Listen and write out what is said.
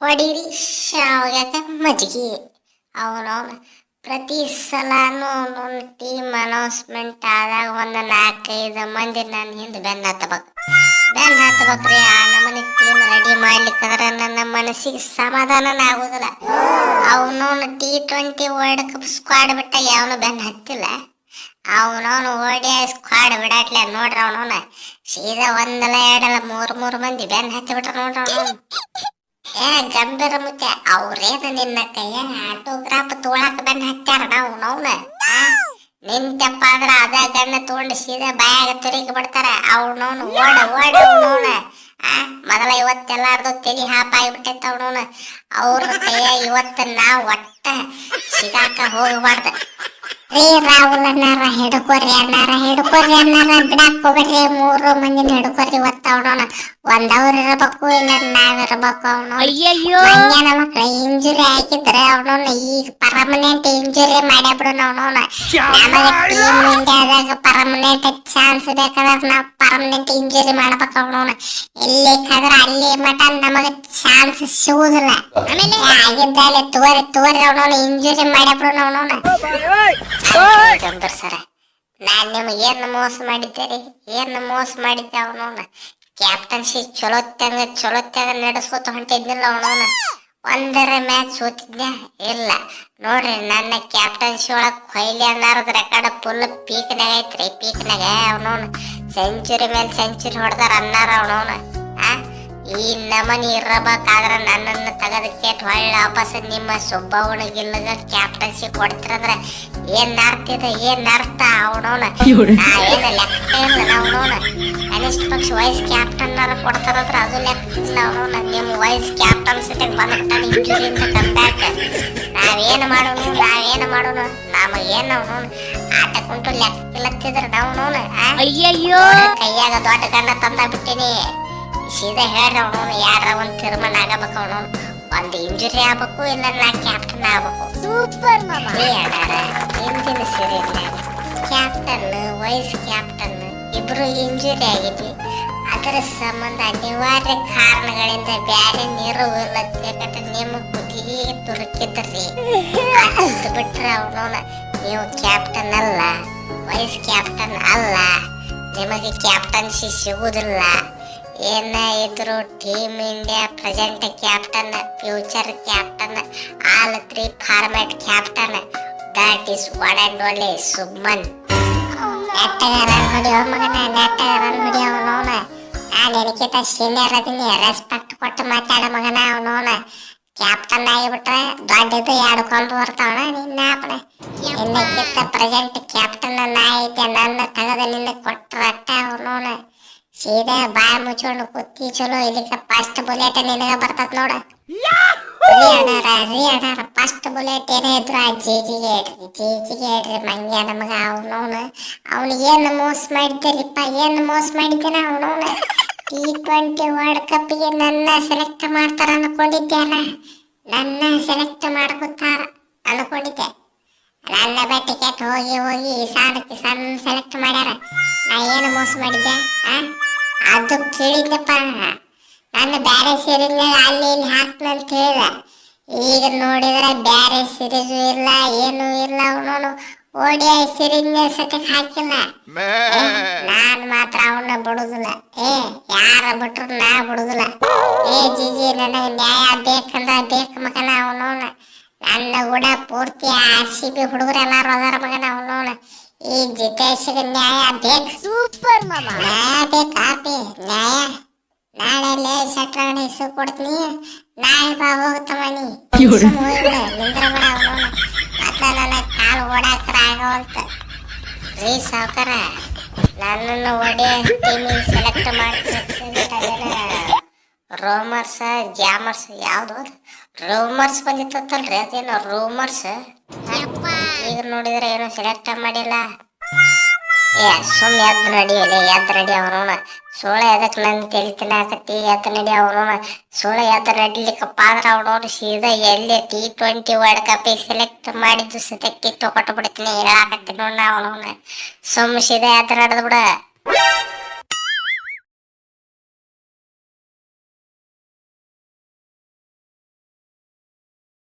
ಹೊಡೀರಿ ಶಾವ್ಯಾಗ ಮಜ್ಜಿಗೆ ಅವನವನು ಪ್ರತಿ ಸಲಾನು ನನ್ನ ಟೀಮ್ ಅನೌನ್ಸ್ಮೆಂಟ್ ಆದಾಗ ಒಂದು 4-5 ಮಂದಿ ನನ್ನ ಹಿಂದೆ ಬೆನ್ನ ಹತ್ಬೇಕ್ರಿ. ಆ ನಮ್ಮನೆ ಟೀಮ್ ರೆಡಿ ಮಾಡ್ಲಿಕ್ಕಂದ್ರೆ ನನ್ನ ಮನಸ್ಸಿಗೆ ಸಮಾಧಾನನ ಆಗೋದಿಲ್ಲ. ಅವನವನು T20 ವರ್ಲ್ಡ್ ಕಪ್ ಸ್ಕ್ವಾಡ್ ಬಿಟ್ಟ ಯಾವನು ಬೆನ್ನ ಹತ್ತಿಲ್ಲ. ಅವನವನು ODI ಸ್ಕ್ವಾಡ್ ಬಿಡಾಟ್ಲೆ ನೋಡ್ರಿ ಅವನವನ ಸೀದಾ ಒಂದಲ್ಲ ಎರಡಲ್ಲ ಮೂರು ಮಂದಿ ಬೆನ್ನ ಹತ್ತಿ ಬಿಟ್ರ ನೋಡ್ರಿ ಅವನವನು. ಗಂಭೀರ ಮುತ್ತೆ ಅವ್ರೇನು ನಿನ್ನ ಕೈಯ ಆಟೋಗ್ರಾಫ್ ತೋಳಾಕ ಬೆನ್ನ ಹತ್ಯಾರ ನಾವು ನಿಂತಪ್ಪ ಅಂದ್ರ ಅದ ಗಣ್ಣ ತಗೊಂಡು ಸೀದಾ ಬಾಯಾಗ ತುರಿಕ್ ಬಿಡ್ತಾರ. ಅವ್ನವ್ನು ಓಡ ಅವ್ನವ್ನ ಮೊದಲ ಇವತ್ತೆಲ್ಲಾರ್ದು ತಲಿ ಹಾಪಾಗಿಬಿಟ್ಟೈತ ಅವ್ನವ್ನ. ಅವ್ರ ಕೈಯ ಇವತ್ತು ನಾವು ಒಟ್ಟ ಸಿಗಾಕ ಹೋಗಬಾರ್ದು. ರೀ ರಾಹುಲ್ ಅನ್ನಾರ ಹಿಡ್ಕೊರಿ ಅನ್ನಾರ ಬಿಡಾಕ್ ಹೋಗ್ಬೇಡ್ರಿ. 3 ಮಂದಿನ ಹಿಡ್ಕೊರಿ ಇವತ್ತ ಅವನವನ. ಒಂದವ್ರು ಇರ್ಬೇಕು ಇಲ್ಲ ನಾವಿರ್ಬೇಕು. ಅವನು ಮಂಗ್ಯನ ಮಕ್ಳ ಇಂಜುರಿ ಹಾಕಿದ್ರೆ ಅವನವನ್ನ ಈಗ ಪರ್ಮನೆಂಟ್ ಇಂಜುರಿ ಮಾಡ್ಯಾಬಿಡೋಣ ಅವನವನ. ನಮಗೆ ಟೀಮ್ ಇಂಡಿಯಾದಾಗ ಪರ್ಮನೆಂಟ್ ಚಾನ್ಸ್ ಬೇಕಾದ್ರೆ ನಾವು ಪರ್ಮನೆಂಟ್ ಇಂಜುರಿ ಮಾಡ್ಬೇಕು ಅವನವನ. ಎಲ್ಲಿ ಕದ್ರ ಅಲ್ಲಿ ಮಟ ನಮಗೆ ಚಾನ್ಸ್ ಸಿಗುದಿಲ್ಲ. ಆಮೇಲೆ ಆಗಿದ್ದಾಲೆ ತೋರಿ ಅವನವನ ಇಂಜುರಿ ಮಾಡ್ಯಾಬಿಡೋಣ ಅವನವನ. ಗಂಭೀರ್ ಸರ, ನಾನ್ ನಿಮ್ಗೆ ಏನು ಮೋಸ ಮಾಡಿದ್ದೆ ಅವನವನ. ಕ್ಯಾಪ್ಟನ್ಸಿ ಚಲೋತ್ಯಾಗ ನಡೆಸ್ಕೊತ ಹೊಂಟಿದ್ನಿಲ್ಲ ಅವನವನ. ಒಂದರ ಮ್ಯಾಚ್ ಸೋತಿದ್ನ ಇಲ್ಲ ನೋಡ್ರಿ. ನನ್ನ ಕ್ಯಾಪ್ಟನ್ಸಿ ಒಳಗ್ ಕೊಹ್ಲಿ ಅನ್ನಾರದ ರೆಕಾರ್ಡ್ ಫುಲ್ ಪೀಕ್ನಾಗ ಐತ್ರಿ. ಪೀಕ್ನಾಗ ಅವನವನ ಸೆಂಚುರಿ ಮೇಲೆ ಸೆಂಚುರಿ ಹೊಡೆದಾರ ಅನ್ನಾರ ಅವನವನ. ಈ ನಮನಿ ಇರಬೇಕಾದ್ರೆ ನನ್ನನ್ನು ತೆಗೆದ ಕೇಟ್ ಹೊಳ್ಳ ವಾಪಸ್ ನಿಮ್ಮ ಸುಬ್ಬವನ ಗಿಲ್ಲಗ ಕ್ಯಾಪ್ಟನ್ಸಿ ಕೊಡ್ತಿರಂದ್ರೆ ಏನ್ ಅರ್ಥ ಅವನವನ. ಏನು ಲೆಕ್ಕ ಇಲ್ಲ ಅವನವನ. ಕನಿಷ್ಠ ಪಕ್ಷ ವೈಸ್ ಕ್ಯಾಪ್ಟನ್ ಕೊಡ್ತಾರಂದ್ರೆ ಅದು ಲೆಕ್ಕ ಇಲ್ಲ ಅವನವನ. ನಿಮ್ಮ ವೈಸ್ ಕ್ಯಾಪ್ಟನ್ ಸತಿಗೆ ಬಂದ್ಬಿಟ್ಟಾನ ಇಂಜುರಿಯಿಂದ ಕಂಬ್ಯಾಕ್. ನಾವೇನು ಮಾಡೋನು ನಮಗೇನು ಅವನವನು ಆಟ ಕುಂಟು ಲೆಕ್ಕ ಇಲ್ಲತ್ತಿದ್ರ ನಾವನವನ. ಕೈಯಾಗ ದೊಡ್ಡ ಗಂಡ ತಂದ ಬಿಟ್ಟಿನಿ. ಸೀದಾ ಹೇಳ್ರಿ ಅವನವನು ಯಾರ ಒಂದು ತೀರ್ಮಾನ ಆಗಬೇಕು ಅವನವನು. ಒಂದು ಇಂಜುರಿ ಆಗ್ಬೇಕು ಇಲ್ಲ ನಾ ಕ್ಯಾಪ್ಟನ್ ಆಗ್ಬೇಕು. ಸೂಪರ್ ಹಿಂದಿನ ಸೀರೀಸ್ನಾಗ ಕ್ಯಾಪ್ಟನ್ ವೈಸ್ ಕ್ಯಾಪ್ಟನ್ ಇಬ್ರು ಇಂಜುರಿ ಆಗಿದ್ವಿ. ಅದರ ಸಂಬಂಧ ಅನಿವಾರ್ಯ ಕಾರಣಗಳಿಂದ ಬ್ಯಾರೆ ನೆರವು ಇಲ್ಲತ್ತೆ ನಿಮ್ಮ ಕುದಿಗೆ ತುರುಕಿದ್ರಿ. ಅದು ಬಿಟ್ರೆ ಅವನವನ ನೀವು ಕ್ಯಾಪ್ಟನ್ ಅಲ್ಲ, ವೈಸ್ ಕ್ಯಾಪ್ಟನ್ ಅಲ್ಲ, ನಿಮಗೆ ಕ್ಯಾಪ್ಟನ್ಸಿ ಸಿಗುವುದಿಲ್ಲ. ಏನ ಇದ್ರು team India present captain, future captain, all 3 format captain. That is one and only Suman. ನೆಟ್ಟಗ ರನ್ ಹೊಡಿಯೋ ಮಗನ, ಅವನವನ. ನಾನು ಎನಕಿತ ಸೀನಿಯರ್ ಅದೀನಿ, ರೆಸ್ಪೆಕ್ಟ್ ಕೊಟ್ಟು ಮಾತಾಡ ಮಗನ ಅವನವನ. ಕ್ಯಾಪ್ಟನ್ ಆಗಿಬಿಟ್ರೆ ದೊಡ್ಡದು 2 ಕೊಂಬು ಬರ್ತಾವಣ ನಿನ್ನ ಅಪ್ಪನ. ಇನ್ನಕ್ಕಿಂತ ಪ್ರೆಸೆಂಟ್ ಕ್ಯಾಪ್ಟನ್ ನಾ ಐತೆ, ನನ್ನ ತೆಗೆದ ನಿನ್ನ ಕೊಟ್ರಟ್ಟ ಅವನವನ. ಸೀದಾ ಬಾಯ್ ಮುಚ್ಕೊಂಡು ಕುತ್ತಿ ಚಲೋ ಇಲ್ಲಿಕ ಫಸ್ಟ್ ಬುಲೆಟ್ ನಿನಗ ಬರ್ತದ ನೋಡ. ಫಸ್ಟ್ ಬುಲೆಟ್ ಏನೇ ಇದ್ರು ಆ ಜೀಜಿಗೆ ಇಡ್ರಿ ಮಂಗ್ಯ ನಮಗ ಅವನವನು. ಅವನಿಗೆ ಏನು ಮೋಸ ಮಾಡಿದ್ದೇನ ಅವನವನು. T20 ವರ್ಲ್ಡ್ ಕಪ್ಗೆ ನನ್ನ ಸೆಲೆಕ್ಟ್ ಮಾಡ್ತಾರ ಅನ್ಕೊಂಡಿದ್ದೆ. ನನ್ನ ಸೆಲೆಕ್ಟ್ ಮಾಡ್ಕೊತಾರ ಅನ್ಕೊಂಡಿದ್ದೆ. ನನ್ನ ಟಿಕೆಟ್ ಹೋಗಿ ಕಿಸಾನ್ ಸೆಲೆಕ್ಟ್ ಮಾಡ್ಯಾರ. ನಾ ಏನು ಮೋಸ ಮಾಡಿದ್ದೆ ಅದು ಕೇಳಿದ್ದಪ್ಪ. ನನ್ನ ಬ್ಯಾರೆ ಸೀರೀಸ್ನಾಗ ಅಲ್ಲಿ ಇಲ್ಲಿ ಹಾಕ್ತಂತ ಹೇಳಿದ. ಈಗ ನೋಡಿದ್ರೆ ಬ್ಯಾರೆ ಸೀರೀಸು ಇಲ್ಲ, ಏನೂ ಇಲ್ಲ. ಅವನವನು ODI ಸೀರೀಸ್ನಾಗ ಸತ್ಯಕ್ಕೆ ಹಾಕಿಲ್ಲ. ನಾನ್ ಮಾತ್ರ ಅವನ್ನ ಬಿಡುದಿಲ್ಲ. ಯಾರ ಬಿಟ್ರು ನಾ ಬಿಡುದಿಲ್ಲ. ಜಿಜಿ ನನಗೆ ನ್ಯಾಯ ಬೇಕಂದ್ರ ಬೇಕು ಮಗನ ಅವನವನ. ನನ್ನ ಕೂಡ ಪೂರ್ತಿ RCB ಹುಡುಗರೆಲ್ಲಾರು ಅದಾರ ಮಗನ ಅವನವನ. ಈ ಜಿತೇಶ್ಗೆ ನ್ಯಾಯ ಬೇಕು. ಸೂಪರ್ ನ್ಯಾಯ ಬೇಕಾಪಿ ನ್ಯಾಯ. ನಾಳೆ ಶಟ್ರಗಣ ಹೆಸರು ಕೊಡ್ತೀನಿ. ನಾಳೆ ಬಾ ಹೋಗ್ತಮನಿ ನಿಂದ್ರ ಬೇಡ ಅವನವನ. ಮತ್ತೆ ನನ್ನ ಕಾಲು ಓಡಾಕ್ರ ಆಗವಲ್ತ. ರೀ ಸಾವ್ಕಾರ, ನನ್ನನ್ನು ODI ಟೀಮಿಗೆ ಸೆಲೆಕ್ಟ್ ಮಾಡ್ತಿರ್ತೀನಿ. ರೋಮರ್ಸ್ ಗ್ಯಾಮರ್ಸ್ ಯಾವ್ದು ರೂಮರ್ಸ್ ಬಂದಿತ್ತಲ್ರಿ, ಅದೇನೋ ರೂಮರ್ಸ್. ಈಗ ನೋಡಿದ್ರೆ ಏನು ಸೆಲೆಕ್ಟ್ ಮಾಡಿಲ್ಲ. ಸುಮ್ ಎದ್ದು ನಡಿ ಅವನವನ. ಸೋಳ ಎದಕ್ ನನ್ ತಲೆ ತಿನ್ನಾಕತ್ತಿ? ಎದ್ದು ನಡಿ ಅವನವನ. ಸೋಳ ಎದ್ದು ನಡಿಲಿಕ್ಕಪ್ಪ ಆದ್ರ ಅವನವನು ಸೀದಾ ಎಲ್ಲಿ T20 ವರ್ಲ್ಡ್ ಕಪ್ ಸೆಲೆಕ್ಟ್ ಮಾಡಿದ್ದು ಸತಕ್ಕೆ ಕೊಟ್ಟು ಬಿಡ್ತೀನಿ ಹೇಳಾಕತ್ತೀನಿ ನೋಡ ಅವನವನ. ಸುಮ್ ಸೀದಾ ಎದ್ದು ನಡೆದ್ ಬಿಡ.